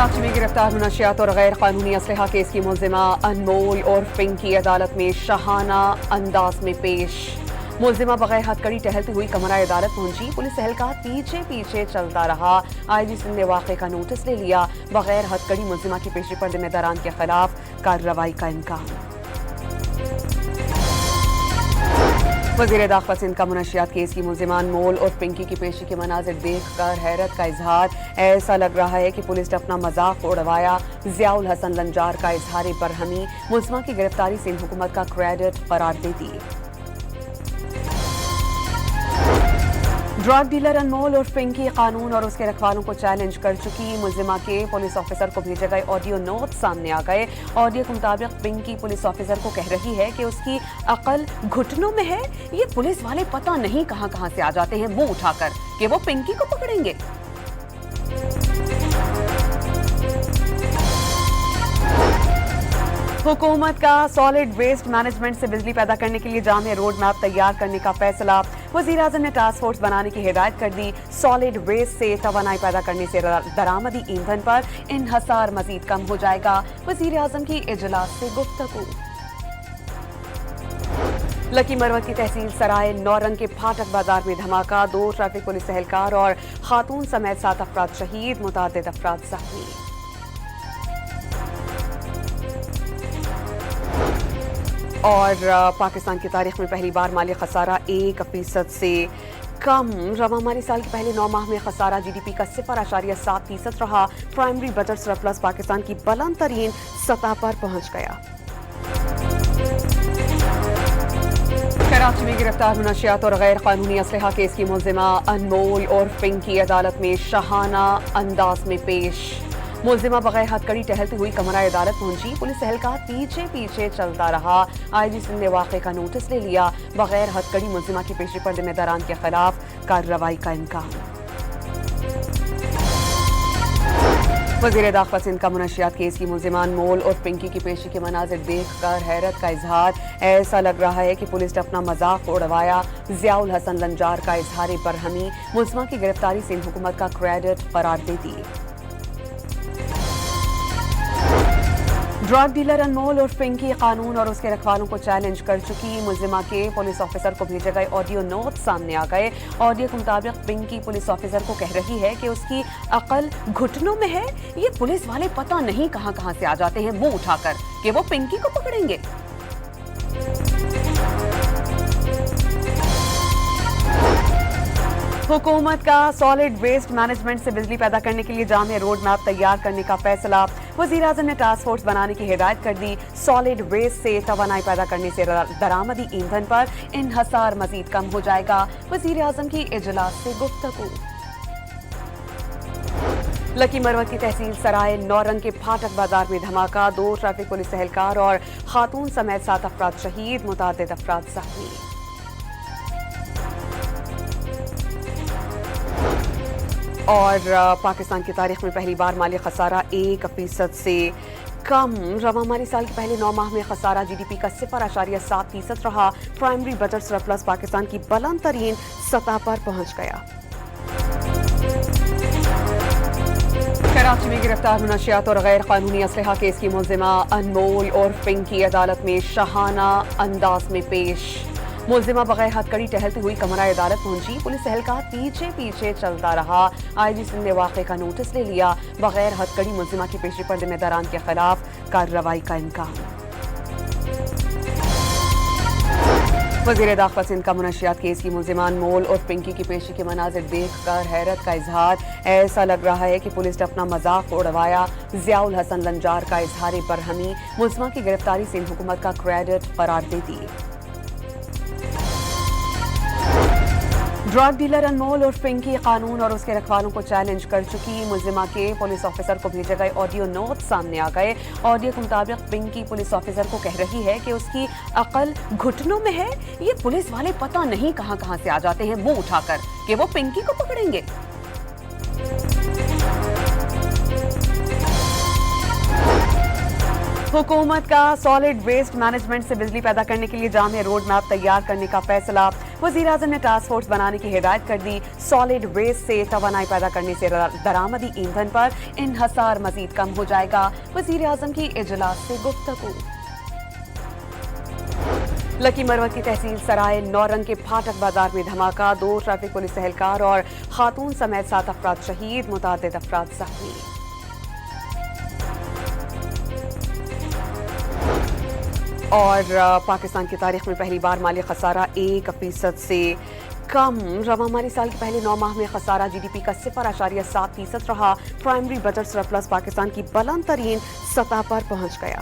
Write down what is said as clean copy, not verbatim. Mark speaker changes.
Speaker 1: कराची में गिरफ्तार मुनशियात और गैर कानूनी असलहा केस की मुलजिमा अनमोल और पिंकी अदालत में शाहाना अंदाज में पेश। मुलजिमा बगैर हथकड़ी टहलती हुई कमरा अदालत पहुंची। पुलिस एहलकार पीछे पीछे चलता रहा। आईजी सिंध ने वाक़े का नोटिस ले लिया। बगैर हथकड़ी मुलजिमा की पेशी पर जिम्मेदारान के खिलाफ कार्रवाई का इम्कान। वज़ीर दाखिला सिंध का मुनशियात केस की मुलजिमा अनमोल और पिंकी की पेशी के मनाजिर देख कर हैरत का इजहार। ऐसा लग रहा है कि पुलिस ने अपना मजाक उड़वाया। ज़ियाउल हसन लंजार का इजहार बरहमी। मुलजिमा की गिरफ्तारी सिंध हुकूमत का क्रेडिट करार देती। ड्रग डीलर अनमोल और पिंकी कानून और उसके रखवालों को चैलेंज कर चुकी। मुलजिमा के पुलिस ऑफिसर को भेजे गए ऑडियो नोट सामने आ गए। ऑडियो के मुताबिक पिंकी पुलिस ऑफिसर को कह रही है कि उसकी अकल घुटनों में है। ये पुलिस वाले पता नहीं कहां कहां से आ जाते हैं मुंह उठाकर कि वो पिंकी को पकड़ेंगे। हुकूमत का सॉलिड वेस्ट मैनेजमेंट से बिजली पैदा करने के लिए जामे रोड मैप तैयार करने का फैसला। वज़ीर आज़म ने टास्क फोर्स बनाने की हिदायत कर दी। सॉलिड वेस्ट से तवानाई पैदा करने से दरामदी ईंधन पर इन्हसार मजीद कम हो जाएगा। वज़ीर आज़म की इजलास से गुफ्तगू। लकी मरवत की तहसील सराय नौरंग के फाटक बाजार में धमाका। 2 ट्रैफिक पुलिस एहलकार और खातून समेत 7 अफराद शहीद, मुतअद्दिद अफराद जख्मी। और पाकिस्तान की तारीख में पहली बार माली खसारा 1% से कम। रवा माली साल के पहले 9 माह में खसारा GDP का 0.7% रहा। प्राइमरी बजट सरप्लस पाकिस्तान की बुलंद तरीन सतह पर पहुंच गया। कराची में गिरफ्तार मुनशियात और गैर कानूनी असलहा केस की मुलजिमा अनमोल और पिंकी अदालत में शाहाना अंदाज में पेश। मुलजिमा बगैर हथकड़ी टहलती हुई कमरा अदालत पहुंची। पुलिस एहलकार पीछे पीछे चलता रहा। आईजी सिंध ने वाक़े का नोटिस ले लिया। बगैर हथकड़ी मुलजिमा की पेशी पर जिम्मेदारान के खिलाफ कार्रवाई का इम्कान। वज़ीर दाखिला सिंध का मुनशियात केस की मुलजिमा अनमोल और पिंकी की पेशी के मनाजिर देख कर हैरत का इजहार। ऐसा लग रहा है कि पुलिस ने अपना मजाक उड़वाया। ज़ियाउल हसन लंजार का इजहार बरहमी। मुलजिमा की गिरफ्तारी सिंध हुकूमत का क्रेडिट करार देती। ड्रग डीलर अनमोल और पिंकी कानून और उसके रखवालों को चैलेंज कर चुकी। मुलजिमा के पुलिस ऑफिसर को भेजे गए ऑडियो नोट सामने आ गए। ऑडियो के मुताबिक पिंकी पुलिस ऑफिसर को कह रही है कि उसकी अकल घुटनों में है। ये पुलिस वाले पता नहीं कहां कहां से आ जाते हैं मुंह उठाकर कि वो पिंकी को पकड़ेंगे। हुकूमत का सॉलिड वेस्ट मैनेजमेंट से बिजली पैदा करने के लिए जामे रोड मैप तैयार करने का फैसला। वज़ीर आज़म ने टास्क फोर्स बनाने की हिदायत कर दी। सॉलिड वेस्ट से तवानाई पैदा करने से दरामदी ईंधन पर इन्हसार मजीद कम हो जाएगा। वज़ीर आज़म की इजलास से गुफ्तगू। लकी मरवत की तहसील सराय नौरंग के फाटक बाजार में धमाका। 2 ट्रैफिक पुलिस एहलकार और खातून समेत 7 अफराद शहीद, मुतअद्दिद अफराद जख्मी। और पाकिस्तान की तारीख में पहली बार माली खसारा 1% से कम। रवा माली साल के पहले 9 माह में खसारा GDP का 0.7% रहा। प्राइमरी बजट सरप्लस पाकिस्तान की बुलंद तरीन सतह पर पहुंच गया। कराची में गिरफ्तार मुनशियात और गैर कानूनी असलहा केस की मुलजिमा अनमोल और पिंकी अदालत में शाहाना अंदाज में पेश। मुलजिमा बगैर हथकड़ी टहलती हुई कमरा अदालत पहुंची। पुलिस एहलकार पीछे पीछे चलता रहा। आईजी सिंध ने वाक़े का नोटिस ले लिया। बगैर हथकड़ी मुलजिमा की पेशी पर जिम्मेदारान के खिलाफ कार्रवाई का इम्कान। वज़ीर दाखिला सिंध का मुनशियात केस की मुलजिमा अनमोल और पिंकी की पेशी के मनाजिर देख कर हैरत का इजहार। ऐसा लग रहा है कि पुलिस ने अपना मजाक उड़वाया। ज़ियाउल हसन लंजार का इजहार बरहमी। मुलजिमा की गिरफ्तारी सिंध हुकूमत का क्रेडिट करार देती। ड्रग डीलर अनमोल और पिंकी कानून और उसके रखवालों को चैलेंज कर चुकी। मुलजिमा के पुलिस ऑफिसर को भेजे गए ऑडियो नोट सामने आ गए। ऑडियो के मुताबिक पिंकी पुलिस ऑफिसर को कह रही है कि उसकी अकल घुटनों में है। ये पुलिस वाले पता नहीं कहां कहां से आ जाते हैं मुंह उठाकर कि वो पिंकी को पकड़ेंगे। हुकूमत का सॉलिड वेस्ट मैनेजमेंट से बिजली पैदा करने के लिए जामे रोड मैप तैयार करने का फैसला। वज़ीर आज़म ने टास्क फोर्स बनाने की हिदायत कर दी। सॉलिड वेस्ट से तवानाई पैदा करने से दरामदी ईंधन पर इन्हसार मजीद कम हो जाएगा। वज़ीर आज़म की इजलास से गुफ्तगू। लकी मरवत की तहसील सराय नौरंग के फाटक बाजार में धमाका, 2 ट्रैफिक पुलिस एहलकार और खातून समेत 7 अफराद शहीद, मुतादिद अफराद जख्मी। और पाकिस्तान की तारीख में पहली बार माली खसारा 1% से कम। रवा माली साल के पहले 9 माह में खसारा GDP का 0.7% रहा। प्राइमरी बजट सरप्लस पाकिस्तान की बुलंद तरीन सतह पर पहुंच गया।